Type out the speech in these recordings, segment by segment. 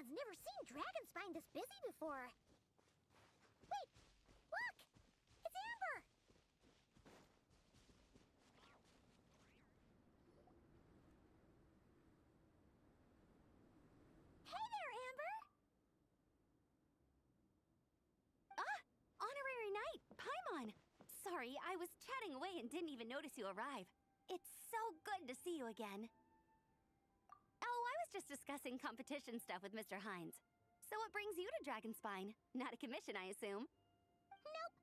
Paimon's never seen Dragonspine this busy before. Wait! Look! It's Amber! Hey there, Amber! Ah! Honorary Knight, Paimon! Sorry, I was chatting away and didn't even notice you arrive. It's so good to see you again. Oh, I was just discussing competition stuff with Mr. Hines. So what brings you to Dragonspine? Not a commission, I assume? Nope.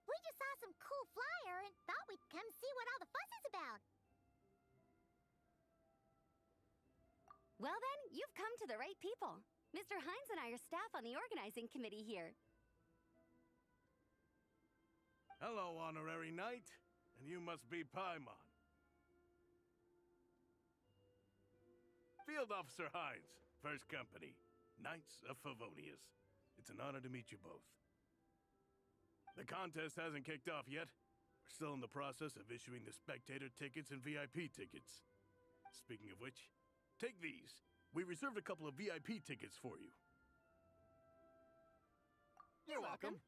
We just saw some cool flyer and thought we'd come see what all the fuss is about. Well then, you've come to the right people. Mr. Hines and I are staff on the organizing committee here. Hello, Honorary Knight. And you must be Paimon. Field Officer Hines, First Company, Knights of Favonius. It's an honor to meet you both. The contest hasn't kicked off yet. We're still in the process of issuing the spectator tickets and VIP tickets. Speaking of which, take these. We reserved a couple of VIP tickets for you. You're welcome.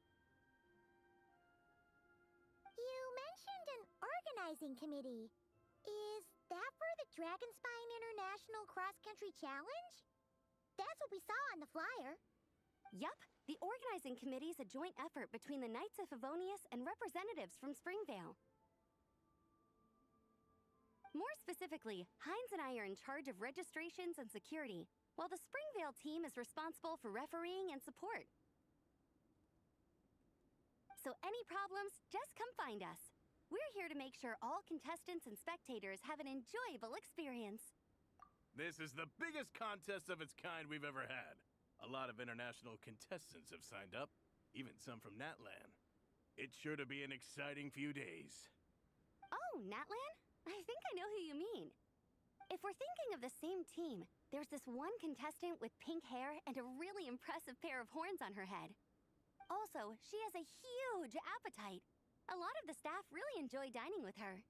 You mentioned an organizing committee. Is that for the Dragonspine International Cross Country Challenge? That's what we saw on the flyer. Yup, the organizing committee is a joint effort between the Knights of Favonius and representatives from Springvale. More specifically, Hines and I are in charge of registrations and security, while the Springvale team is responsible for refereeing and support. So any problems, just come find us. We're here to make sure all contestants and spectators have an enjoyable experience. This is the biggest contest of its kind we've ever had. A lot of international contestants have signed up, even some from Natlan. It's sure to be an exciting few days. Oh, Natlan? I think I know who you mean. If we're thinking of the same team, there's this one contestant with pink hair and a really impressive pair of horns on her head. Also, she has a huge appetite. A lot of the staff really enjoy dining with her.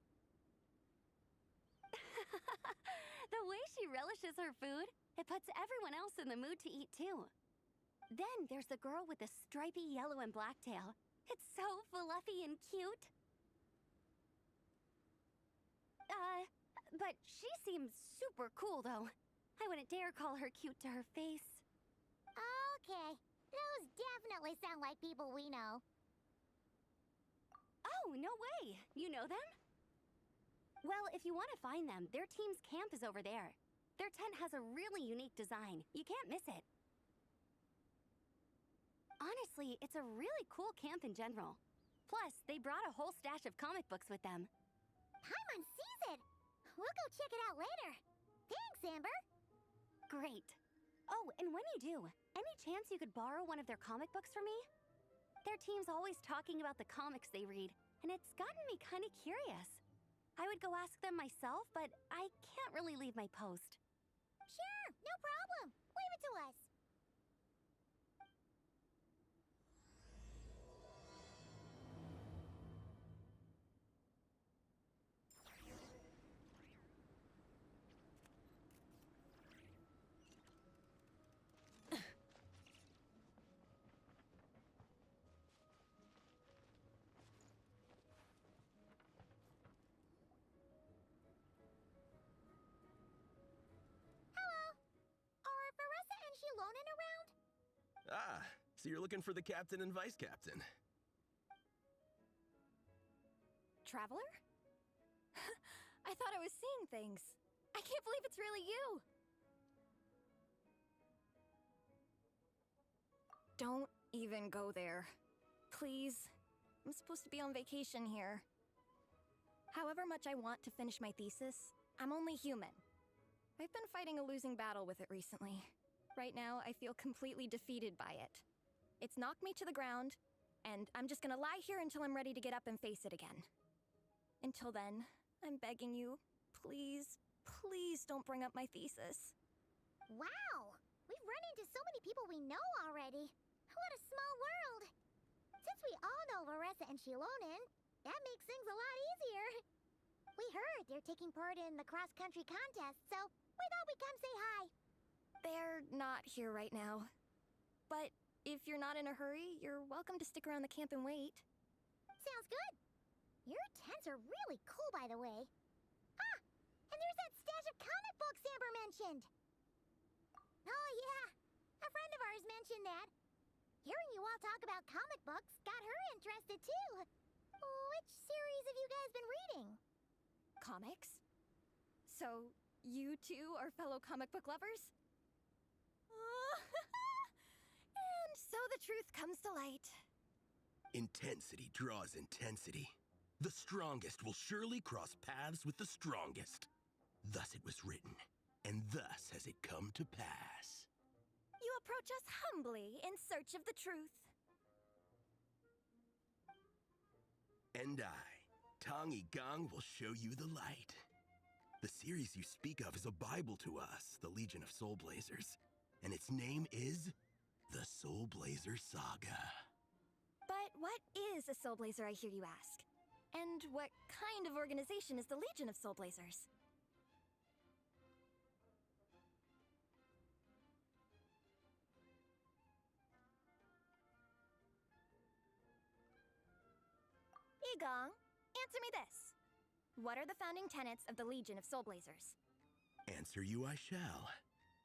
The way she relishes her food, it puts everyone else in the mood to eat too. Then there's the girl with the stripy yellow and black tail. It's so fluffy and cute. But she seems super cool though. I wouldn't dare call her cute to her face. Okay, those definitely sound like people we know. Oh, no way! You know them? Well, if you want to find them, their team's camp is over there. Their tent has a really unique design. You can't miss it. Honestly, it's a really cool camp in general. Plus, they brought a whole stash of comic books with them. Paimon sees it! We'll go check it out later. Thanks, Amber! Great. Oh, and when you do, any chance you could borrow one of their comic books for me? Their team's always talking about the comics they read, and it's gotten me kind of curious. I would go ask them myself, but I can't really leave my post. Sure, no problem. Leave it to us. Lonin around? Ah, so you're looking for the captain and vice captain. Traveler? I thought I was seeing things. I can't believe it's really you! Don't even go there. Please. I'm supposed to be on vacation here. However much I want to finish my thesis, I'm only human. I've been fighting a losing battle with it recently. Right now, I feel completely defeated by it. It's knocked me to the ground, and I'm just gonna lie here until I'm ready to get up and face it again. Until then, I'm begging you, please, please don't bring up my thesis. Wow! We've run into so many people we know already. What a small world! Since we all know Varessa and Shilonin, that makes things a lot easier. We heard they're taking part in the cross-country contest, so we thought we'd come say hi. They're not here right now. But if you're not in a hurry, you're welcome to stick around the camp and wait. Sounds good. Your tents are really cool, by the way. Ah, and there's that stash of comic books Amber mentioned. Oh, yeah. A friend of ours mentioned that. Hearing you all talk about comic books got her interested, too. Which series have you guys been reading? Comics? So, you two are fellow comic book lovers? And so the truth comes to light. Intensity draws intensity. The strongest will surely cross paths with the strongest. Thus it was written, and thus has it come to pass. You approach us humbly in search of the truth. And I, Tong Gang, will show you the light. The series you speak of is a Bible to us, the Legion of Soulblazers, and its name is the Soulblazer Saga. But what is a Soulblazer, I hear you ask? And what kind of organization is the Legion of Soulblazers? Igong, answer me this. What are the founding tenets of the Legion of Soulblazers? Answer you I shall.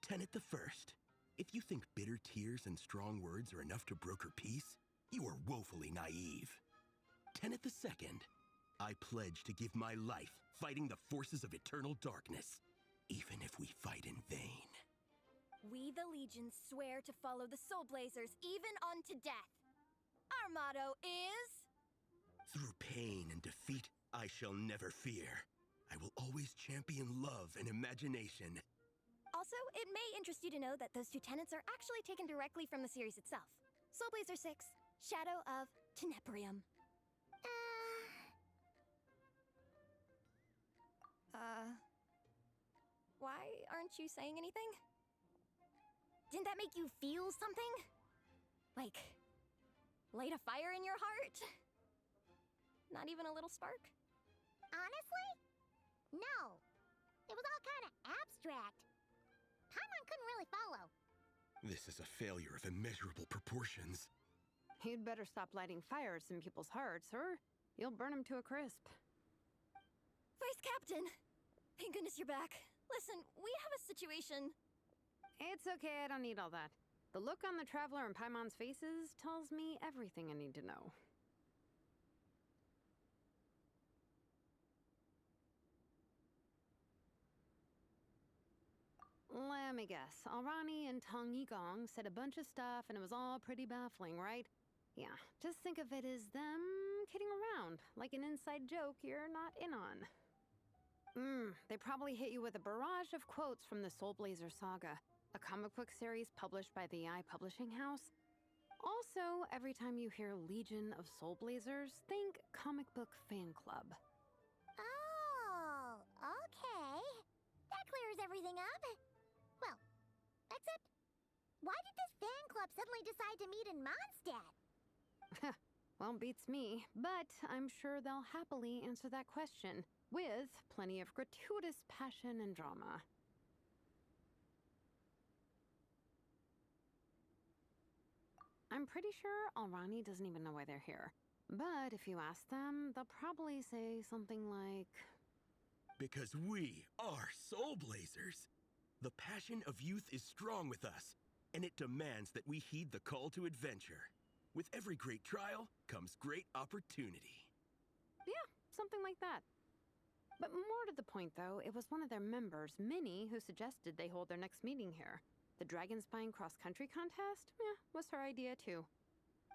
Tenet the first. If you think bitter tears and strong words are enough to broker peace, you are woefully naive. Tenet the second. I pledge to give my life fighting the forces of eternal darkness, even if we fight in vain. We, the Legion, swear to follow the Soulblazers even unto death. Our motto is... Through pain and defeat, I shall never fear. I will always champion love and imagination. Also, it may interest you to know that those two tenets are actually taken directly from the series itself. Soulblazer 6, Shadow of Tenebrium. Why aren't you saying anything? Didn't that make you feel something? Like, light a fire in your heart? Not even a little spark? Honestly? No. It was all kind of abstract. Paimon couldn't really follow. This is a failure of immeasurable proportions. You'd better stop lighting fires in people's hearts, or you'll burn them to a crisp. Vice Captain! Thank goodness you're back. Listen, we have a situation. It's okay, I don't need all that. The look on the Traveler and Paimon's faces tells me everything I need to know. Let me guess. Alrani and Tong Yigong said a bunch of stuff and it was all pretty baffling, right? Yeah, just think of it as them kidding around, like an inside joke you're not in on. They probably hit you with a barrage of quotes from the Soulblazer Saga, a comic book series published by the AI Publishing House. Also, every time you hear Legion of Soulblazers, think comic book fan club. Oh, okay. That clears everything up. Well, except, why did this fan club suddenly decide to meet in Mondstadt? Well, beats me, but I'm sure they'll happily answer that question, with plenty of gratuitous passion and drama. I'm pretty sure Alrani doesn't even know why they're here. But if you ask them, they'll probably say something like... Because we are Soulblazers. The passion of youth is strong with us, and it demands that we heed the call to adventure. With every great trial comes great opportunity. Yeah, something like that. But more to the point, though, it was one of their members, Minnie, who suggested they hold their next meeting here. The Dragonspine cross-country contest? Was her idea, too.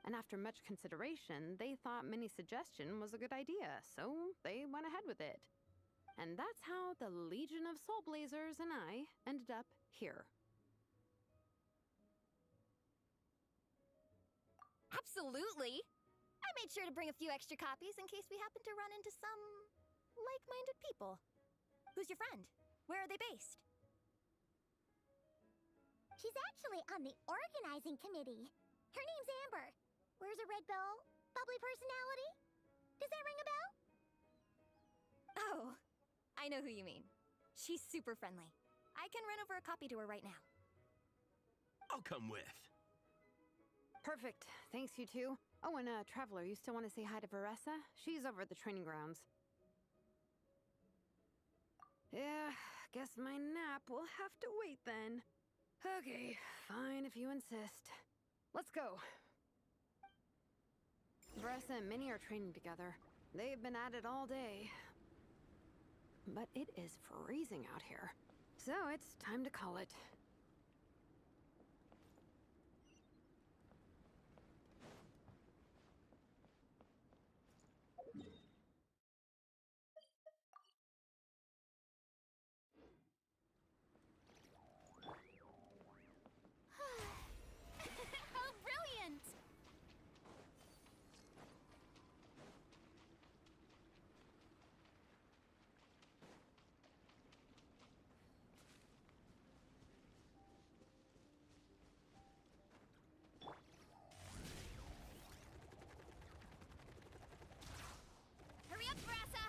And after much consideration, they thought Minnie's suggestion was a good idea, so they went ahead with it. And that's how the Legion of Soulblazers and I ended up here. Absolutely! I made sure to bring a few extra copies in case we happen to run into some like-minded people. Who's your friend? Where are they based? She's actually on the organizing committee. Her name's Amber. Wears a red bow, bubbly personality. Does that ring a bell? Oh, I know who you mean. She's super friendly. I can run over a copy to her right now. I'll come with. Perfect. Thanks, you two. Oh, and Traveler, you still want to say hi to Veressa? She's over at the training grounds. Yeah, guess my nap will have to wait then. Okay, fine if you insist. Let's go. Veressa and Minnie are training together. They've been at it all day. But it is freezing out here. So it's time to call it. How brilliant! Hurry up, Brassa!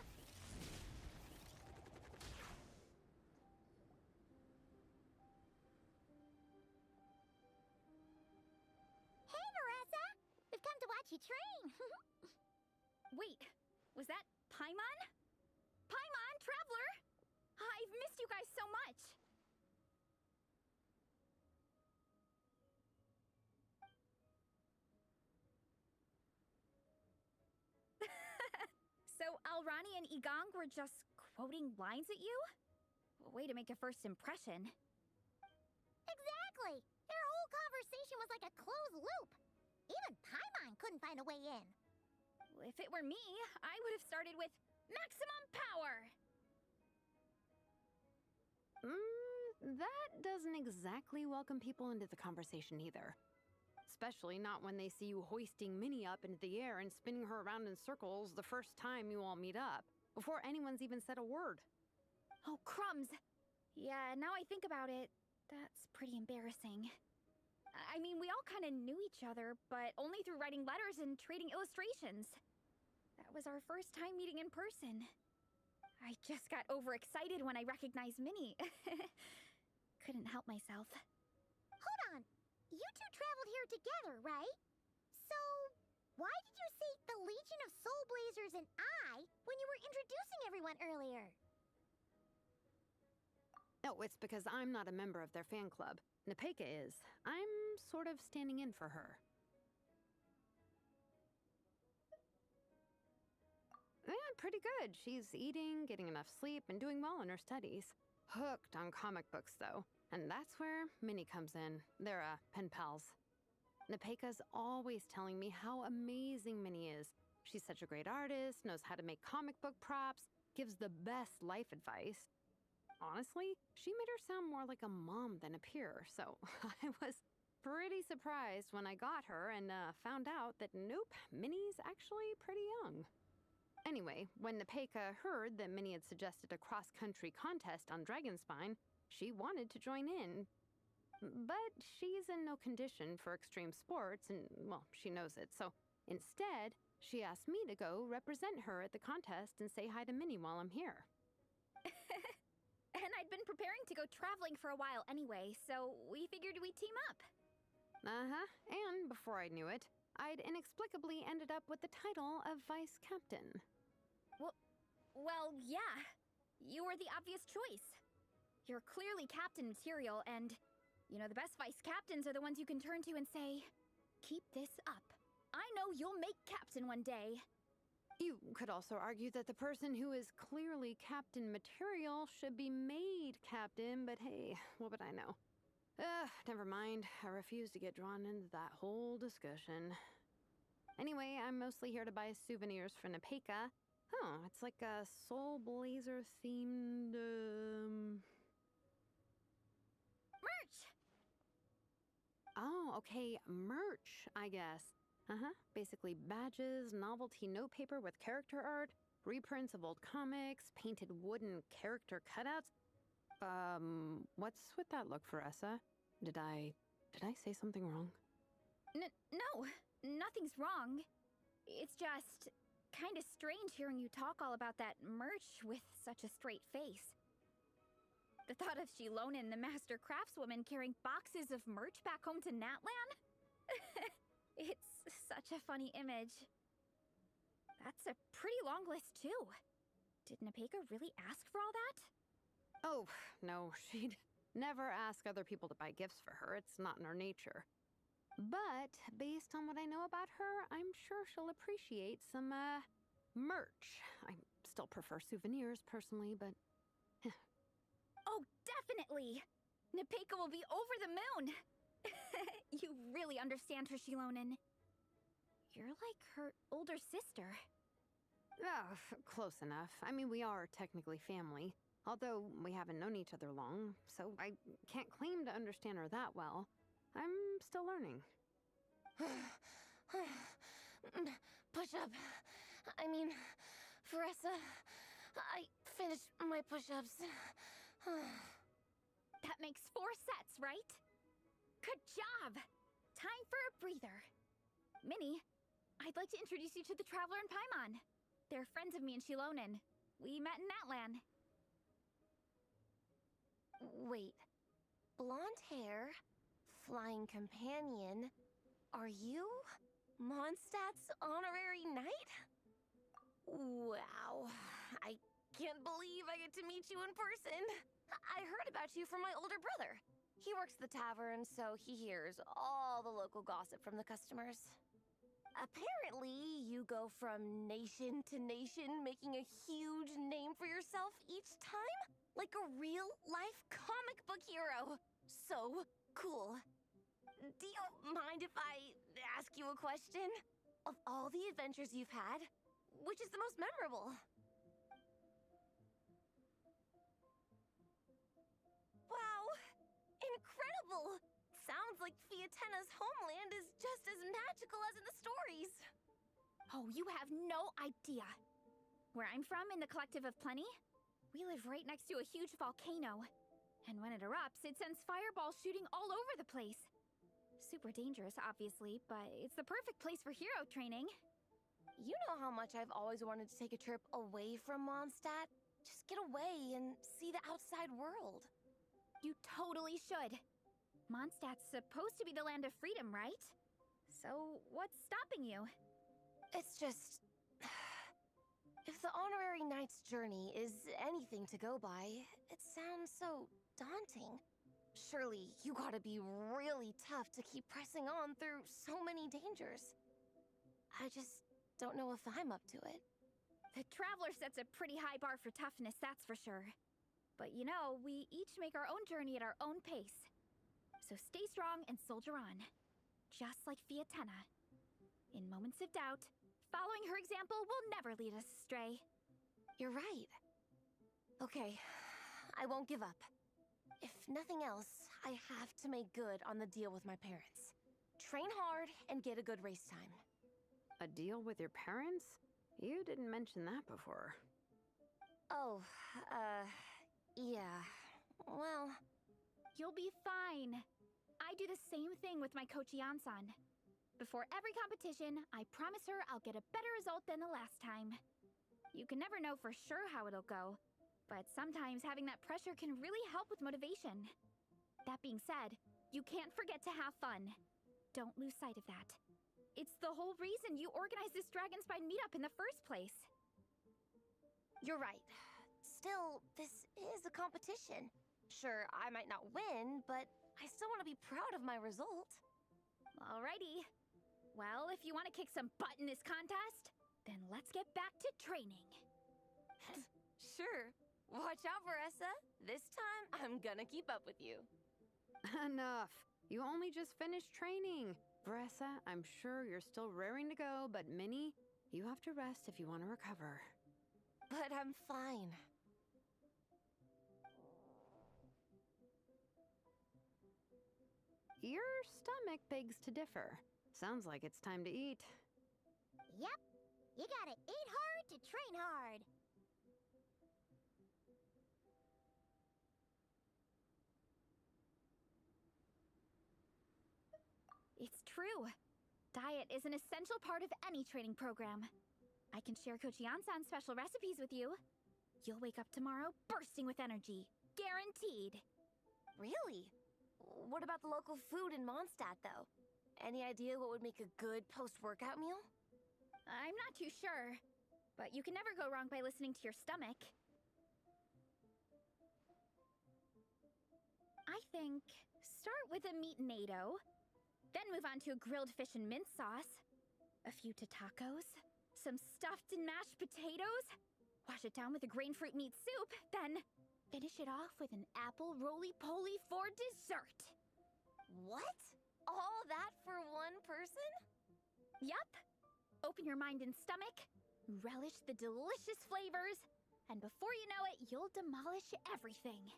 Hey, Marissa! We've come to watch you train. Wait, was that Paimon? Paimon, Traveler! I've missed you guys so much! So Alrani and Igong were just quoting lines at you? Way to make a first impression. Exactly! Their whole conversation was like a closed loop. Even Paimon couldn't find a way in. If it were me, I would have started with maximum power! That doesn't exactly welcome people into the conversation either. Especially not when they see you hoisting Minnie up into the air and spinning her around in circles the first time you all meet up, before anyone's even said a word. Oh, crumbs! Yeah, now I think about it, that's pretty embarrassing. I mean, we all kind of knew each other, but only through writing letters and trading illustrations. That was our first time meeting in person. I just got overexcited when I recognized Minnie. Couldn't help myself. Hold on. You two traveled here together, right? So, why did you say the Legion of Soulblazers and I when you were introducing everyone earlier? No, it's because I'm not a member of their fan club. Nepeka is. I'm sort of standing in for her. Yeah, pretty good. She's eating, getting enough sleep, and doing well in her studies. Hooked on comic books, though. And that's where Minnie comes in. They're, pen pals. Nepeka's always telling me how amazing Minnie is. She's such a great artist, knows how to make comic book props, gives the best life advice. Honestly, she made her sound more like a mom than a peer, so I was pretty surprised when I got her and found out that nope, Minnie's actually pretty young. Anyway, when Nepeka heard that Minnie had suggested a cross-country contest on Dragonspine, she wanted to join in. But she's in no condition for extreme sports, and, well, she knows it, so instead, she asked me to go represent her at the contest and say hi to Minnie while I'm here. And I'd been preparing to go traveling for a while anyway, so we figured we'd team up. Uh-huh, and before I knew it, I'd inexplicably ended up with the title of Vice Captain. Well, yeah. You were the obvious choice. You're clearly captain material, and, you know, the best vice captains are the ones you can turn to and say, keep this up. I know you'll make captain one day. You could also argue that the person who is clearly captain material should be made captain, but hey, what would I know? Never mind. I refuse to get drawn into that whole discussion. Anyway, I'm mostly here to buy souvenirs for Nepeka. Oh, it's like a Soulblazer themed, Merch! Oh, okay, merch, I guess. Basically badges, novelty notepaper with character art, reprints of old comics, painted wooden character cutouts. What's with that look, Veressa? Did I say something wrong? No, nothing's wrong. It's just kind of strange hearing you talk all about that merch with such a straight face. The thought of Shilonen, the master craftswoman, carrying boxes of merch back home to Natlan? It's such a funny image. That's a pretty long list, too. Did Nepeka really ask for all that? Oh, no, she'd never ask other people to buy gifts for her. It's not in her nature. But based on what I know about her, I'm sure she'll appreciate some, merch. I still prefer souvenirs, personally, but... Oh, definitely! Nepeka will be over the moon! You really understand her, Shilonen. You're like her older sister. Oh, close enough. I mean, we are technically family, although we haven't known each other long, so I can't claim to understand her that well. I'm still learning. Push-up. I mean, Veressa, I finished my push-ups. That makes 4 sets, right? Good job! Time for a breather. Minnie, I'd like to introduce you to the Traveler and Paimon. They're friends of me and Shilonen. We met in Natlan. Wait. Blonde hair, flying companion. Are you Mondstadt's honorary knight? Wow. I can't believe I get to meet you in person. I heard about you from my older brother. He works the tavern, so he hears all the local gossip from the customers. Apparently, you go from nation to nation, making a huge name for yourself each time? Like a real-life comic book hero. So cool. Do you mind if I ask you a question? Of all the adventures you've had, which is the most memorable? Wow! Incredible! Sounds like Fiatenna's homeland is just as magical as in the stories. Oh, you have no idea. Where I'm from, in the Collective of Plenty, we live right next to a huge volcano. And when it erupts, it sends fireballs shooting all over the place. Super dangerous, obviously, but it's the perfect place for hero training. You know how much I've always wanted to take a trip away from Mondstadt? Just get away and see the outside world. You totally should. Mondstadt's supposed to be the land of freedom, right? So, what's stopping you? It's just... If the honorary knight's journey is anything to go by, it sounds so daunting. Surely you gotta be really tough to keep pressing on through so many dangers. I just don't know if I'm up to it. The Traveler sets a pretty high bar for toughness, that's for sure. But you know, we each make our own journey at our own pace. So stay strong and soldier on. Just like Fiatenna. In moments of doubt, following her example will never lead us astray. You're right. Okay, I won't give up. If nothing else, I have to make good on the deal with my parents. Train hard and get a good race time. A deal with your parents? You didn't mention that before. Oh, yeah. Well... You'll be fine. I do the same thing with my coach Yansan. Before every competition, I promise her I'll get a better result than the last time. You can never know for sure how it'll go, but sometimes having that pressure can really help with motivation. That being said, you can't forget to have fun. Don't lose sight of that. It's the whole reason you organized this Dragonspine meetup in the first place. You're right. Still, this is a competition. Sure, I might not win, but I still want to be proud of my result. Alrighty. Well, if you want to kick some butt in this contest, then let's get back to training. Sure. Watch out, Veressa. This time, I'm gonna keep up with you. Enough. You only just finished training. Veressa, I'm sure you're still raring to go, but Minnie, you have to rest if you want to recover. But I'm fine. Your stomach begs to differ. Sounds like it's time to eat. Yep. You gotta eat hard to train hard. It's true. Diet is an essential part of any training program. I can share Coach Yansan's special recipes with you. You'll wake up tomorrow bursting with energy, guaranteed. Really? What about the local food in Mondstadt, though? Any idea what would make a good post-workout meal? I'm not too sure, but you can never go wrong by listening to your stomach. I think start with a meat-nado, then move on to a grilled fish and mint sauce, a few tacos, some stuffed and mashed potatoes, wash it down with a grain fruit meat soup, then finish it off with an apple roly-poly for dessert. What? All that for one person? Yup. Open your mind and stomach, relish the delicious flavors, and before you know it, you'll demolish everything.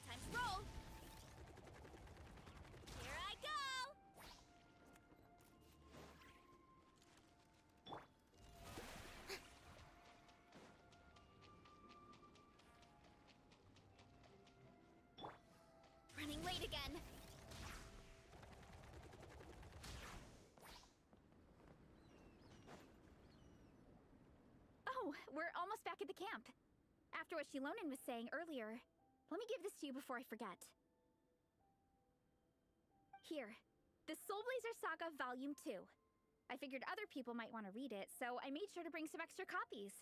Time to roll! Here I go! Running late again. Oh, we're almost back at the camp. After what Shilonen was saying earlier, let me give this to you before I forget. Here, the Soulblazers Saga Volume 2. I figured other people might want to read it, so I made sure to bring some extra copies.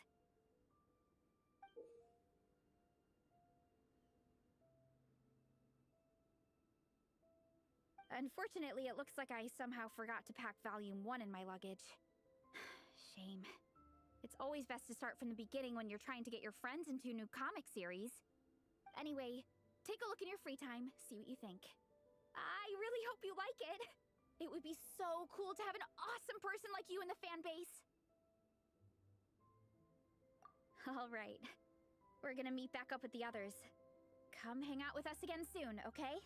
Unfortunately, it looks like I somehow forgot to pack Volume 1 in my luggage. Shame. It's always best to start from the beginning when you're trying to get your friends into a new comic series. Anyway, take a look in your free time, see what you think. I really hope you like it. It would be so cool to have an awesome person like you in the fan base. All right. We're gonna meet back up with the others. Come hang out with us again soon, okay?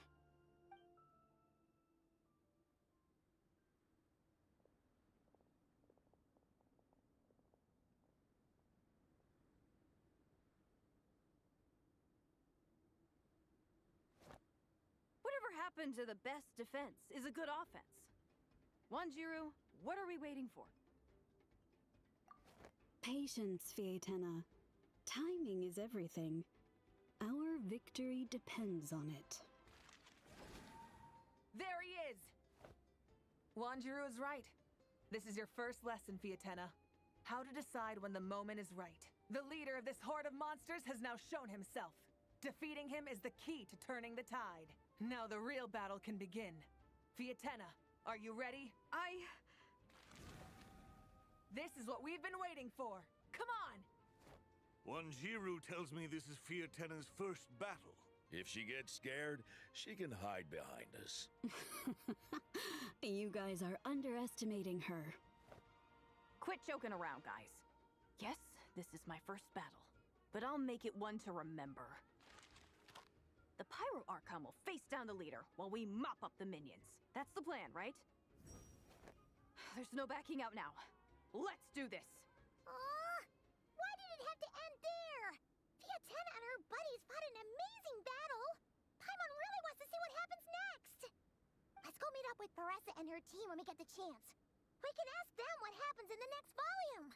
Whatever happened to the best defense is a good offense. Wanjiru, what are we waiting for? Patience, Fietena. Timing is everything. Our victory depends on it. There he is! Wanjiru is right. This is your first lesson, Fietena. How to decide when the moment is right. The leader of this horde of monsters has now shown himself. Defeating him is the key to turning the tide. Now the real battle can begin. Fietena, are you ready? This is what we've been waiting for. Come on! Wanjiru tells me this is Fietena's first battle. If she gets scared, she can hide behind us. You guys are underestimating her. Quit joking around, guys. Yes, this is my first battle, but I'll make it one to remember. The Pyro Archon will face down the leader while we mop up the minions. That's the plan, right? There's no backing out now. Let's do this! Why did it have to end there? Fietena and her buddies fought an amazing battle. Paimon really wants to see what happens next. Let's go meet up with Paressa and her team when we get the chance. We can ask them what happens in the next volume.